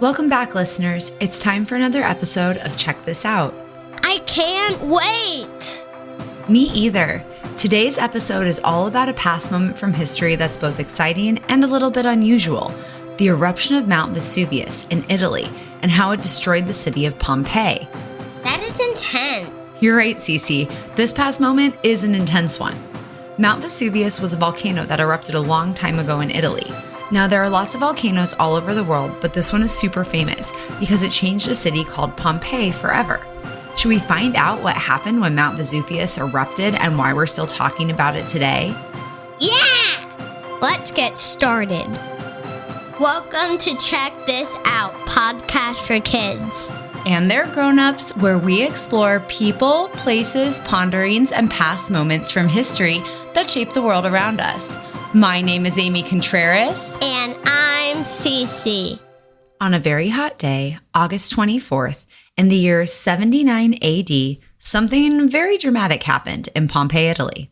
Welcome back, listeners. It's time for another episode of Check This Out. I can't wait! Me either. Today's episode is all about a past moment from history that's both exciting and a little bit unusual. The eruption of Mount Vesuvius in Italy and how it destroyed the city of Pompeii. That is intense. You're right, Cece. This past moment is an intense one. Mount Vesuvius was a volcano that erupted a long time ago in Italy. Now, there are lots of volcanoes all over the world, but this one is super famous because it changed a city called Pompeii forever. Should we find out what happened when Mount Vesuvius erupted and why we're still talking about it today? Yeah! Let's get started. Welcome to Check This Out, podcast for kids. And their grownups, where we explore people, places, ponderings, and past moments from history that shape the world around us. My name is Amy Contreras. And I'm Cece. On a very hot day, August 24th, in the year 79 AD, something very dramatic happened in Pompeii, Italy.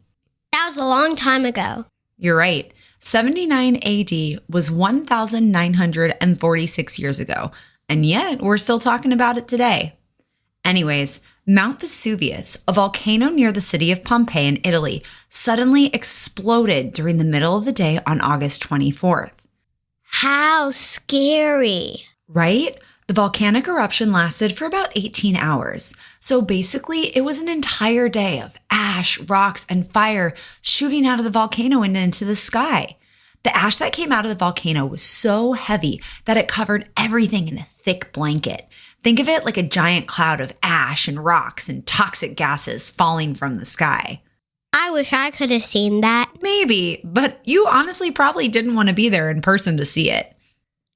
That was a long time ago. You're right. 79 AD was 1,946 years ago, and yet we're still talking about it today. Anyways, Mount Vesuvius, a volcano near the city of Pompeii in Italy, suddenly exploded during the middle of the day on August 24th. How scary. Right? The volcanic eruption lasted for about 18 hours. So basically, it was an entire day of ash, rocks, and fire shooting out of the volcano and into the sky. The ash that came out of the volcano was so heavy that it covered everything in a thick blanket. Think of it like a giant cloud of ash and rocks and toxic gases falling from the sky. I wish I could have seen that. Maybe, but you honestly probably didn't want to be there in person to see it.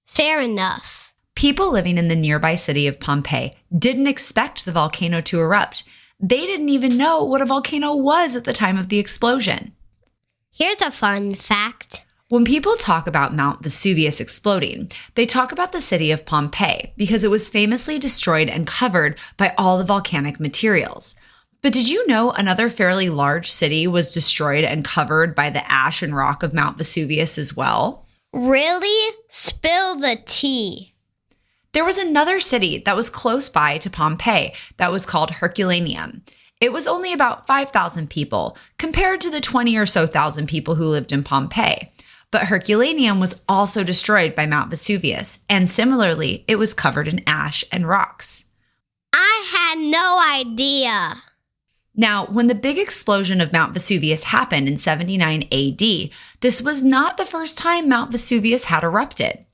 Fair enough. People living in the nearby city of Pompeii didn't expect the volcano to erupt. They didn't even know what a volcano was at the time of the explosion. Here's a fun fact. When people talk about Mount Vesuvius exploding, they talk about the city of Pompeii because it was famously destroyed and covered by all the volcanic materials. But did you know another fairly large city was destroyed and covered by the ash and rock of Mount Vesuvius as well? Really? Spill the tea. There was another city that was close by to Pompeii that was called Herculaneum. It was only about 5,000 people compared to the 20 or so thousand people who lived in Pompeii. But Herculaneum was also destroyed by Mount Vesuvius, and similarly, it was covered in ash and rocks. I had no idea. Now, when the big explosion of Mount Vesuvius happened in 79 AD, this was not the first time Mount Vesuvius had erupted.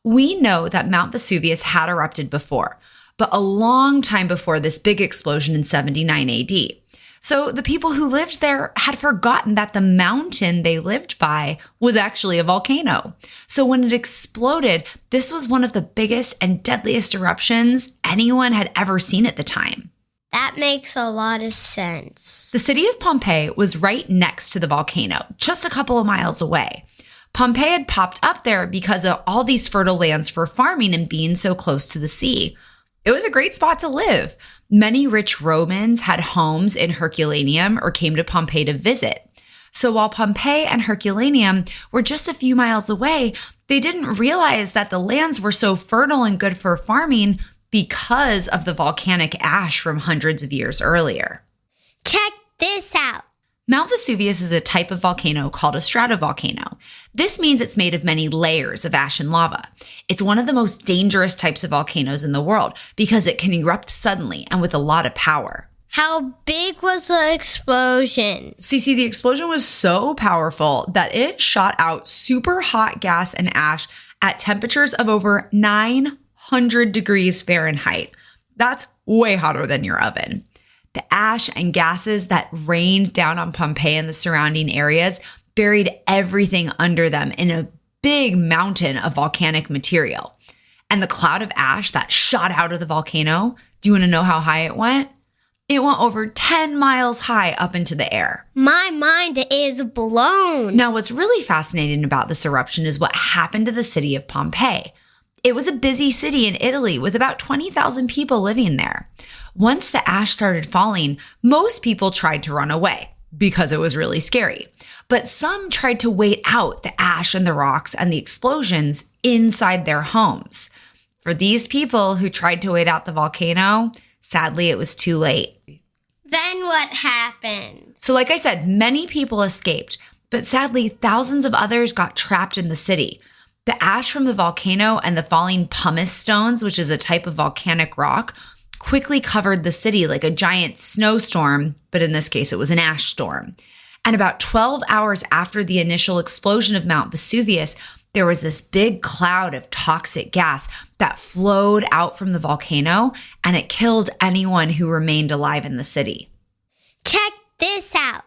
We know that Mount Vesuvius had erupted before, but a long time before this big explosion in 79 AD. So the people who lived there had forgotten that the mountain they lived by was actually a volcano. So when it exploded, this was one of the biggest and deadliest eruptions anyone had ever seen at the time. That makes a lot of sense. The city of Pompeii was right next to the volcano, just a couple of miles away. Pompeii had popped up there because of all these fertile lands for farming and being so close to the sea. It was a great spot to live. Many rich Romans had homes in Herculaneum or came to Pompeii to visit. So while Pompeii and Herculaneum were just a few miles away, they didn't realize that the lands were so fertile and good for farming because of the volcanic ash from hundreds of years earlier. Check this out. Mount Vesuvius is a type of volcano called a stratovolcano. This means it's made of many layers of ash and lava. It's one of the most dangerous types of volcanoes in the world because it can erupt suddenly and with a lot of power. How big was the explosion? Cece, the explosion was so powerful that it shot out super hot gas and ash at temperatures of over 900 degrees Fahrenheit. That's way hotter than your oven. The ash and gases that rained down on Pompeii and the surrounding areas buried everything under them in a big mountain of volcanic material. And the cloud of ash that shot out of the volcano, do you want to know how high it went? It went over 10 miles high up into the air. My mind is blown. Now, what's really fascinating about this eruption is what happened to the city of Pompeii. It was a busy city in Italy with about 20,000 people living there. Once the ash started falling, most people tried to run away because it was really scary. But some tried to wait out the ash and the rocks and the explosions inside their homes. For these people who tried to wait out the volcano, sadly, it was too late. Then what happened? So like I said, many people escaped, but sadly, thousands of others got trapped in the city. The ash from the volcano and the falling pumice stones, which is a type of volcanic rock, quickly covered the city like a giant snowstorm, but in this case, it was an ash storm. And about 12 hours after the initial explosion of Mount Vesuvius, there was this big cloud of toxic gas that flowed out from the volcano, and it killed anyone who remained alive in the city. Check this out.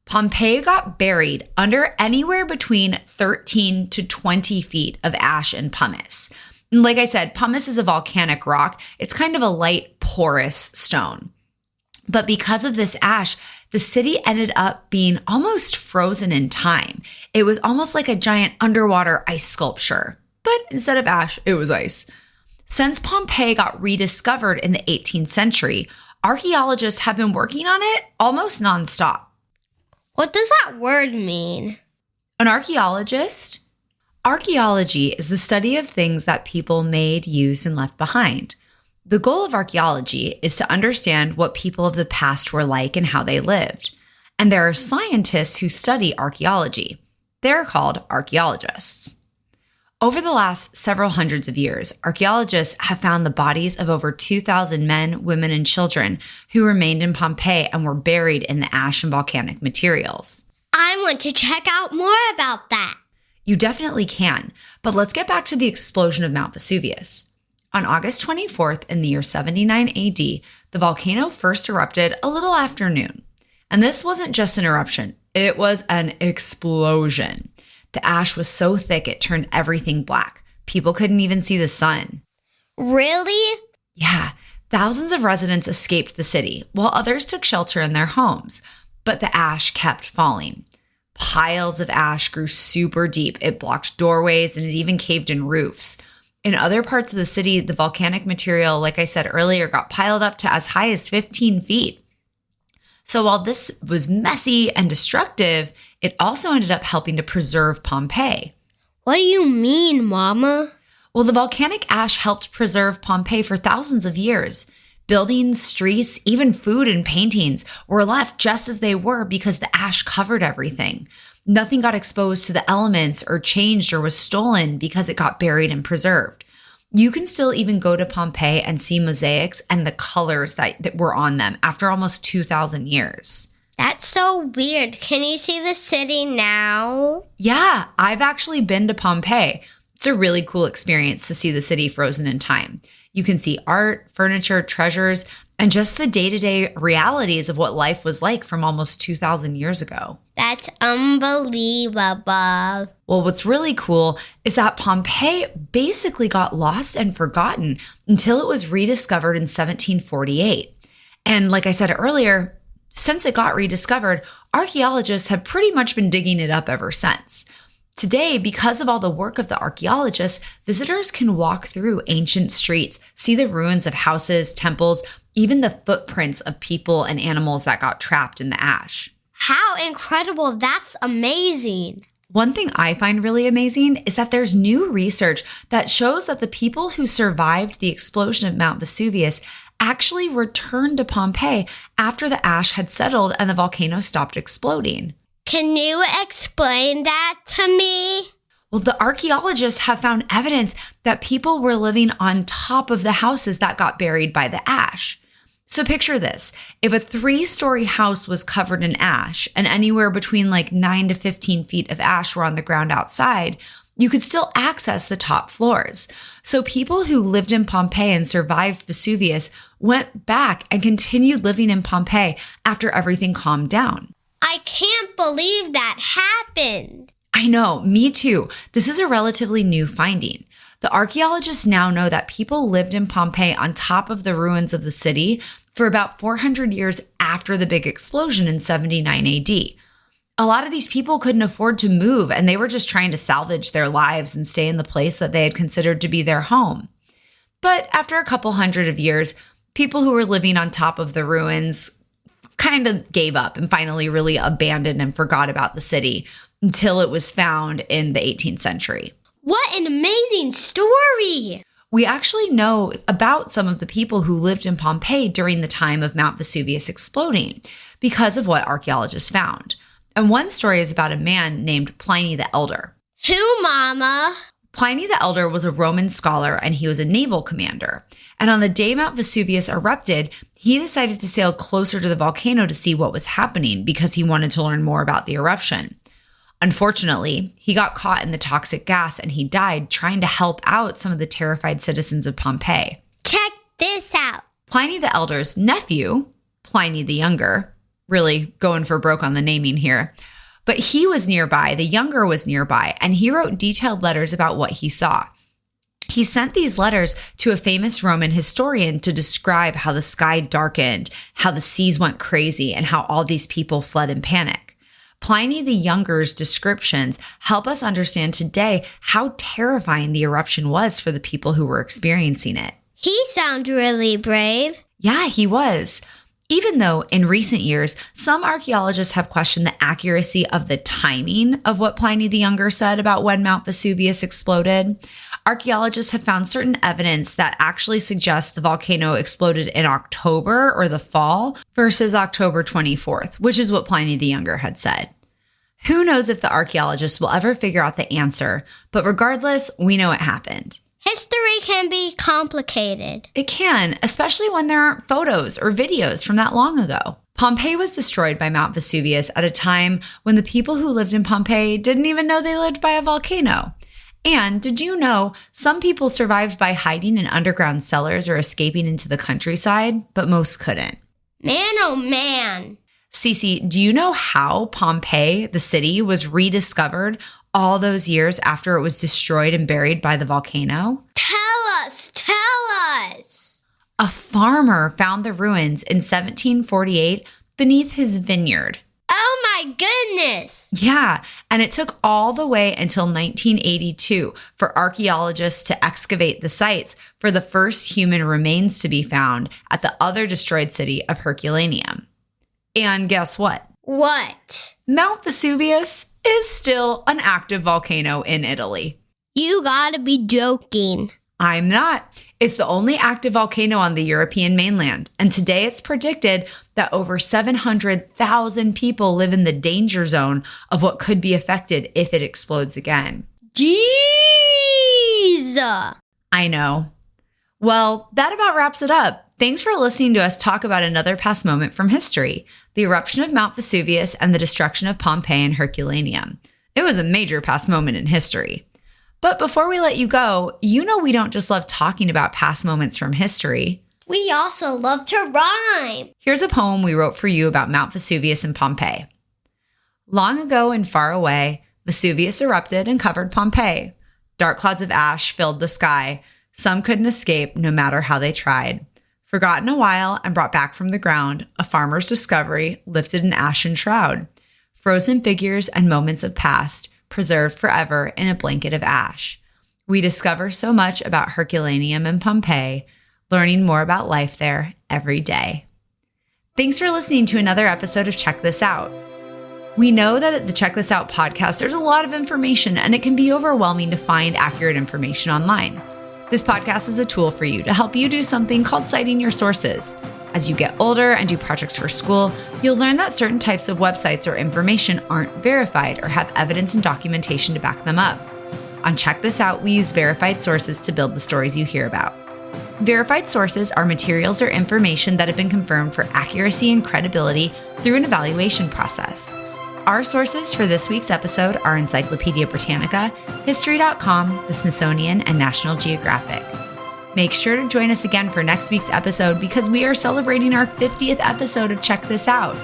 Pompeii got buried under anywhere between 13 to 20 feet of ash and pumice. And like I said, pumice is a volcanic rock. It's kind of a light, porous stone. But because of this ash, the city ended up being almost frozen in time. It was almost like a giant underwater ice sculpture. But instead of ash, it was ice. Since Pompeii got rediscovered in the 18th century, archaeologists have been working on it almost nonstop. What does that word mean? An archaeologist? Archaeology is the study of things that people made, used, and left behind. The goal of archaeology is to understand what people of the past were like and how they lived. And there are scientists who study archaeology. They're called archaeologists. Over the last several hundreds of years, archaeologists have found the bodies of over 2,000 men, women, and children who remained in Pompeii and were buried in the ash and volcanic materials. I want to check out more about that. You definitely can, but let's get back to the explosion of Mount Vesuvius. On August 24th in the year 79 AD, the volcano first erupted a little after noon. And this wasn't just an eruption, it was an explosion. The ash was so thick it turned everything black. People couldn't even see the sun. Really? Yeah, thousands of residents escaped the city, while others took shelter in their homes. But the ash kept falling. Piles of ash grew super deep. It blocked doorways and it even caved in roofs. In other parts of the city, the volcanic material, like I said earlier, got piled up to as high as 15 feet. So while this was messy and destructive, it also ended up helping to preserve Pompeii. What do you mean, Mama? Well, the volcanic ash helped preserve Pompeii for thousands of years. Buildings, streets, even food and paintings were left just as they were because the ash covered everything. Nothing got exposed to the elements or changed or was stolen because it got buried and preserved. You can still even go to Pompeii and see mosaics and the colors that were on them after almost 2,000 years. That's so weird. Can you see the city now? Yeah, I've actually been to Pompeii. It's a really cool experience to see the city frozen in time. You can see art, furniture, treasures, and just the day-to-day realities of what life was like from almost 2,000 years ago. That's unbelievable. Well, what's really cool is that Pompeii basically got lost and forgotten until it was rediscovered in 1748. And like I said earlier, since it got rediscovered, archaeologists have pretty much been digging it up ever since. Today, because of all the work of the archaeologists, visitors can walk through ancient streets, see the ruins of houses, temples, even the footprints of people and animals that got trapped in the ash. How incredible. That's amazing. One thing I find really amazing is that there's new research that shows that the people who survived the explosion of Mount Vesuvius actually returned to Pompeii after the ash had settled and the volcano stopped exploding. Can you explain that to me? Well, the archaeologists have found evidence that people were living on top of the houses that got buried by the ash. So picture this. If a 3-story house was covered in ash and anywhere between like 9 to 15 feet of ash were on the ground outside, you could still access the top floors. So people who lived in Pompeii and survived Vesuvius went back and continued living in Pompeii after everything calmed down. I can't believe that happened. I know, me too. This is a relatively new finding. The archaeologists now know that people lived in Pompeii on top of the ruins of the city for about 400 years after the big explosion in 79 AD. A lot of these people couldn't afford to move, and they were just trying to salvage their lives and stay in the place that they had considered to be their home. But after a couple hundred of years, people who were living on top of the ruins kind of gave up and finally really abandoned and forgot about the city until it was found in the 18th century. What an amazing story! We actually know about some of the people who lived in Pompeii during the time of Mount Vesuvius exploding because of what archaeologists found. And one story is about a man named Pliny the Elder. Who, Mama? Pliny the Elder was a Roman scholar and he was a naval commander. And on the day Mount Vesuvius erupted, he decided to sail closer to the volcano to see what was happening because he wanted to learn more about the eruption. Unfortunately, he got caught in the toxic gas and he died trying to help out some of the terrified citizens of Pompeii. Check this out. Pliny the Elder's nephew, Pliny the Younger, really going for broke on the naming here, but he was nearby, the younger was nearby, and he wrote detailed letters about what he saw. He sent these letters to a famous Roman historian to describe how the sky darkened, how the seas went crazy, and how all these people fled in panic. Pliny the Younger's descriptions help us understand today how terrifying the eruption was for the people who were experiencing it. He sounds really brave. Yeah, he was. Even though in recent years, some archaeologists have questioned the accuracy of the timing of what Pliny the Younger said about when Mount Vesuvius exploded, archaeologists have found certain evidence that actually suggests the volcano exploded in October or the fall versus October 24th, which is what Pliny the Younger had said. Who knows if the archaeologists will ever figure out the answer, but regardless, we know it happened. History can be complicated. It can, especially when there aren't photos or videos from that long ago. Pompeii was destroyed by Mount Vesuvius at a time when the people who lived in Pompeii didn't even know they lived by a volcano. And did you know some people survived by hiding in underground cellars or escaping into the countryside, but most couldn't? Man, oh man. Cece, do you know how Pompeii, the city, was rediscovered all those years after it was destroyed and buried by the volcano? Tell us. A farmer found the ruins in 1748 beneath his vineyard. Oh my goodness. Yeah, and it took all the way until 1982 for archaeologists to excavate the sites for the first human remains to be found at the other destroyed city of Herculaneum. And guess what? What? Mount Vesuvius is still an active volcano in Italy. You gotta be joking. I'm not. It's the only active volcano on the European mainland, and today it's predicted that over 700,000 people live in the danger zone of what could be affected if it explodes again. Jeez! I know. Well, that about wraps it up. Thanks for listening to us talk about another past moment from history, the eruption of Mount Vesuvius and the destruction of Pompeii and Herculaneum. It was a major past moment in history. But before we let you go, you know we don't just love talking about past moments from history. We also love to rhyme. Here's a poem we wrote for you about Mount Vesuvius and Pompeii. Long ago and far away, Vesuvius erupted and covered Pompeii. Dark clouds of ash filled the sky. Some couldn't escape, no matter how they tried. Forgotten a while and brought back from the ground, a farmer's discovery lifted an ashen shroud. Frozen figures and moments of past, preserved forever in a blanket of ash. We discover so much about Herculaneum and Pompeii, learning more about life there every day. Thanks for listening to another episode of Check This Out. We know that at the Check This Out podcast, there's a lot of information and it can be overwhelming to find accurate information online. This podcast is a tool for you to help you do something called citing your sources. As you get older and do projects for school, you'll learn that certain types of websites or information aren't verified or have evidence and documentation to back them up. On Check This Out, we use verified sources to build the stories you hear about. Verified sources are materials or information that have been confirmed for accuracy and credibility through an evaluation process. Our sources for this week's episode are Encyclopedia Britannica, History.com, the Smithsonian, and National Geographic. Make sure to join us again for next week's episode because we are celebrating our 50th episode of Check This Out.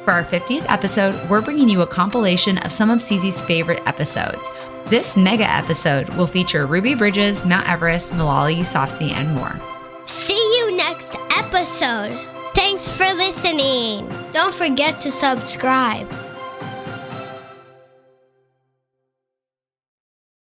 For our 50th episode, we're bringing you a compilation of some of Cece's favorite episodes. This mega episode will feature Ruby Bridges, Mount Everest, Malala Yousafzai, and more. See you next episode. Thanks for listening. Don't forget to subscribe.